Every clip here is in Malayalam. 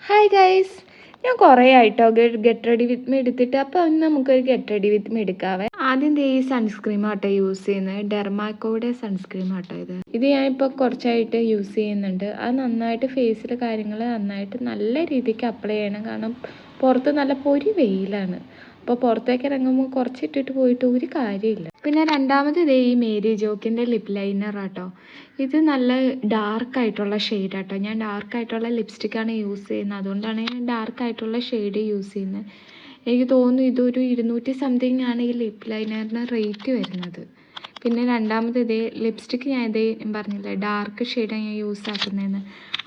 ഹായ് ഗൈസ്, ഞാൻ കുറേ ആയിട്ടോ ഗെറ്റ് റെഡി വിത്ത് മീ എടുത്തിട്ട്. അപ്പോൾ ഇന്ന് നമുക്കൊരു ഗെറ്റ് റെഡി വിത്ത് മീ എടുക്കാവേ. ആദ്യം ഈ സൺസ്ക്രീം ആട്ടോ യൂസ് ചെയ്യുന്നത്. ഡെർമാക്കോയുടെ സൺസ്ക്രീം ആട്ടോ ഇത് ഞാനിപ്പോൾ കുറച്ചായിട്ട് യൂസ് ചെയ്യുന്നുണ്ട്. അത് നന്നായിട്ട് ഫേസിലെ കാര്യങ്ങൾ നന്നായിട്ട് നല്ല രീതിക്ക് അപ്ലൈ ചെയ്യണം. കാരണം പുറത്ത് നല്ല പൊരി വെയിലാണ്. അപ്പോൾ പുറത്തേക്ക് ഇറങ്ങുമ്പോൾ കുറച്ചിട്ടിട്ട് പോയിട്ട് ഒരു കാര്യമില്ല. പിന്നെ രണ്ടാമത് ഈ മേരി ജോക്കിൻ്റെ ലിപ് ലൈനർ ആട്ടോ. ഇത് നല്ല ഡാർക്കായിട്ടുള്ള ഷെയ്ഡാട്ടോ. ഞാൻ ഡാർക്കായിട്ടുള്ള ലിപ്സ്റ്റിക്കാണ് യൂസ് ചെയ്യുന്നത്. അതുകൊണ്ടാണ് ഞാൻ ഡാർക്കായിട്ടുള്ള ഷെയ്ഡ് യൂസ് ചെയ്യുന്നത്. എനിക്ക് തോന്നുന്നു ഇതൊരു 200 സംതിങ് ആണ് ഈ ലിപ് ലൈനറിന് റേറ്റ് വരുന്നത്. പിന്നെ രണ്ടാമത് ലിപ്സ്റ്റിക്ക് ഞാൻ പറഞ്ഞില്ലേ ഡാർക്ക് ഷെയ്ഡാണ് ഞാൻ യൂസ് ആക്കുന്നതെന്ന്.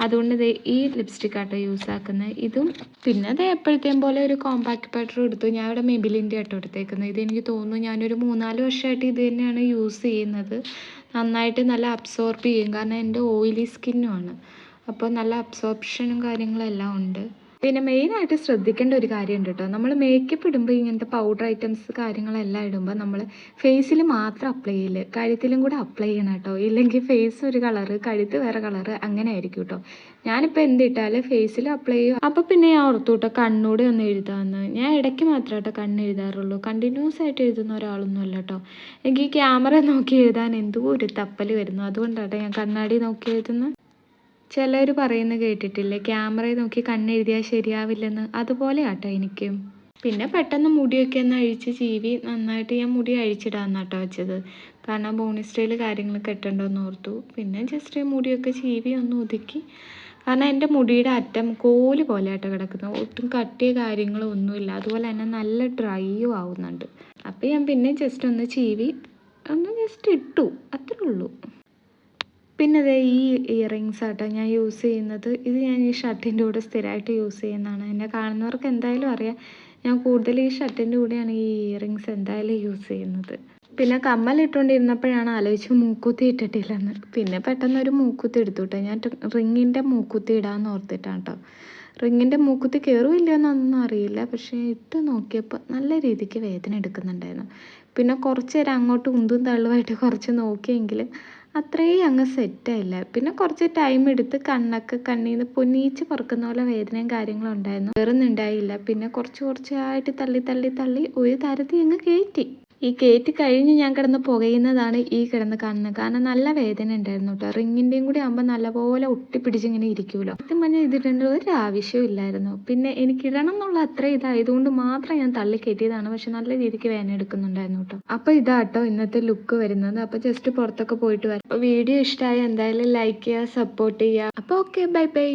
അതുകൊണ്ട് ഈ ലിപ്സ്റ്റിക്കാട്ടോ യൂസ് ആക്കുന്നത്. ഇതും പിന്നെ എപ്പോഴത്തേയും പോലെ ഒരു കോമ്പാക്ട് പൗഡർ എടുത്തു. ഞാൻ ഇവിടെ മെബിലിൻ്റെ ആട്ടോ എടുത്തേക്കുന്നത്. ഇതെനിക്ക് തോന്നുന്നു ഞാനൊരു 3-4 വർഷമായിട്ട് ഇത് തന്നെയാണ് യൂസ് ചെയ്യുന്നത്. നന്നായിട്ട് നല്ല അബ്സോർബ് ചെയ്യും. കാരണം എൻ്റെ ഓയിലി സ്കിന്നുമാണ്. അപ്പോൾ നല്ല അബ്സോർപ്ഷനും കാര്യങ്ങളെല്ലാം ഉണ്ട്. പിന്നെ മെയിനായിട്ട് ശ്രദ്ധിക്കേണ്ട ഒരു കാര്യമുണ്ട് കേട്ടോ. നമ്മൾ മേക്കപ്പ് ഇടുമ്പോൾ ഇങ്ങനത്തെ പൗഡർ ഐറ്റംസ് കാര്യങ്ങളെല്ലാം ഇടുമ്പോൾ നമ്മൾ ഫേസിൽ മാത്രം അപ്ലൈ ചെയ്യില്ല, കഴുത്തിലും കൂടെ അപ്ലൈ ചെയ്യണം കേട്ടോ. ഇല്ലെങ്കിൽ ഫേസ് ഒരു കളറ്, കഴുത്ത് വേറെ കളറ്, അങ്ങനെ ആയിരിക്കും കേട്ടോ. ഞാനിപ്പോൾ എന്തിട്ടാലും ഫേസിൽ അപ്ലൈ ചെയ്യും. അപ്പോൾ പിന്നെ ഞാൻ ഓർത്തു കേട്ടോ കണ്ണൂടെ ഒന്ന് എഴുതാമെന്ന്. ഞാൻ ഇടയ്ക്ക് മാത്രമേ കേട്ടോ കണ്ണ് എഴുതാറുള്ളൂ. കണ്ടിന്യൂസ് ആയിട്ട് എഴുതുന്ന ഒരാളൊന്നും അല്ല കേട്ടോ. എനിക്ക് ഈ ക്യാമറ നോക്കി എഴുതാൻ എന്തോ ഒരു തപ്പൽ വരുന്നു. അതുകൊണ്ടാട്ടോ ഞാൻ കണ്ണാടി നോക്കി എഴുതുന്നത്. ചിലർ പറയുന്നത് കേട്ടിട്ടില്ലേ, ക്യാമറയെ നോക്കി കണ്ണെഴുതിയാൽ ശരിയാവില്ലെന്ന്. അതുപോലെ ആട്ടോ എനിക്കും. പിന്നെ പെട്ടെന്ന് മുടിയൊക്കെ ഒന്ന് അഴിച്ച് ചീവി നന്നായിട്ട് ഞാൻ മുടി അഴിച്ചിടാന്നാട്ടോ വെച്ചത്. കാരണം ബോണി സ്റ്റൈൽ കാര്യങ്ങൾ കെട്ടണ്ടോന്ന് ഓർത്തു. പിന്നെ ജസ്റ്റ് മുടിയൊക്കെ ചീവി ഒന്ന് ഒതുക്കി. കാരണം എൻ്റെ മുടിയുടെ അറ്റം കോല് പോലെ ആട്ടോ കിടക്കുന്നത്. ഒട്ടും കട്ടിയ കാര്യങ്ങളോ ഒന്നുമില്ല. അതുപോലെ തന്നെ നല്ല ഡ്രൈയും ആവുന്നുണ്ട്. അപ്പോൾ ഞാൻ പിന്നെ ജസ്റ്റ് ഒന്ന് ചീവി ഒന്ന് ജസ്റ്റ് ഇട്ടു, അത്രേ ഉള്ളൂ. പിന്നെ ഈ ഇയറിങ്സ് ആട്ടോ ഞാൻ യൂസ് ചെയ്യുന്നത്. ഇത് ഞാൻ ഈ ഷർട്ടിൻ്റെ കൂടെ സ്ഥിരമായിട്ട് യൂസ് ചെയ്യുന്നതാണ്. എന്നെ കാണുന്നവർക്ക് എന്തായാലും അറിയാം, ഞാൻ കൂടുതൽ ഈ ഷർട്ടിൻ്റെ കൂടെയാണ് ഈ ഇയറിങ്സ് എന്തായാലും യൂസ് ചെയ്യുന്നത്. പിന്നെ കമ്മലിട്ടുകൊണ്ടിരുന്നപ്പോഴാണ് ആലോചിച്ച് മൂക്കുത്തി ഇട്ടിട്ടില്ലെന്ന്. പിന്നെ പെട്ടെന്നൊരു മൂക്കുത്തി എടുത്തു കേട്ടോ. ഞാൻ റിങ്ങിൻ്റെ മൂക്കുത്തി ഇടാമെന്ന് ഓർത്തിട്ടാണ് കേട്ടോ. റിങ്ങിൻ്റെ മൂക്കുത്തി കയറുമില്ല എന്നൊന്നും അറിയില്ല. പക്ഷേ ഇട്ട് നോക്കിയപ്പോൾ നല്ല രീതിക്ക് വേദന എടുക്കുന്നുണ്ടായിരുന്നു. പിന്നെ കുറച്ച് നേരം അങ്ങോട്ട് ഉന്തും തള്ളുമായിട്ട് കുറച്ച് നോക്കിയെങ്കിലും അത്രയും അങ്ങ് സെറ്റായില്ല. പിന്നെ കുറച്ച് ടൈം എടുത്ത് കണ്ണിൽ നിന്ന് പൊന്നീച്ച് പറക്കുന്ന പോലെ വേദനയും കാര്യങ്ങളും ഉണ്ടായിരുന്നു. വേറൊന്നുണ്ടായില്ല. പിന്നെ കുറച്ചായിട്ട് തള്ളി ഒരു തരത്തിൽ അങ്ങ് കയറ്റി. ഈ കയറ്റി കഴിഞ്ഞ് ഞാൻ കിടന്ന് പുകയുന്നതാണ് ഈ കിടന്ന് കാണുന്നത്. കാരണം നല്ല വേദന ഉണ്ടായിരുന്നു കേട്ടോ. റിങ്ങിൻ്റെയും കൂടി ആകുമ്പോൾ നല്ലപോലെ ഒട്ടിപ്പിടിച്ചിങ്ങനെ ഇരിക്കുമല്ലോ. സത്യം പറഞ്ഞാൽ ഇതിടേണ്ട ഒരു ആവശ്യവും ഇല്ലായിരുന്നു. പിന്നെ എനിക്കിടണം എന്നുള്ള അത്ര ഇതായതുകൊണ്ട് മാത്രം ഞാൻ തള്ളി കയറ്റിയതാണ്. പക്ഷെ നല്ല രീതിക്ക് വേദന എടുക്കുന്നുണ്ടായിരുന്നു കേട്ടോ. അപ്പോൾ ഇതാട്ടോ ഇന്നത്തെ ലുക്ക് വരുന്നത്. അപ്പോൾ ജസ്റ്റ് പുറത്തൊക്കെ പോയിട്ട് വരാം. അപ്പോൾ വീഡിയോ ഇഷ്ടമായി എന്തായാലും ലൈക്ക് ചെയ്യുക, സപ്പോർട്ട് ചെയ്യുക. അപ്പോൾ ഓക്കെ, ബൈ ബൈ.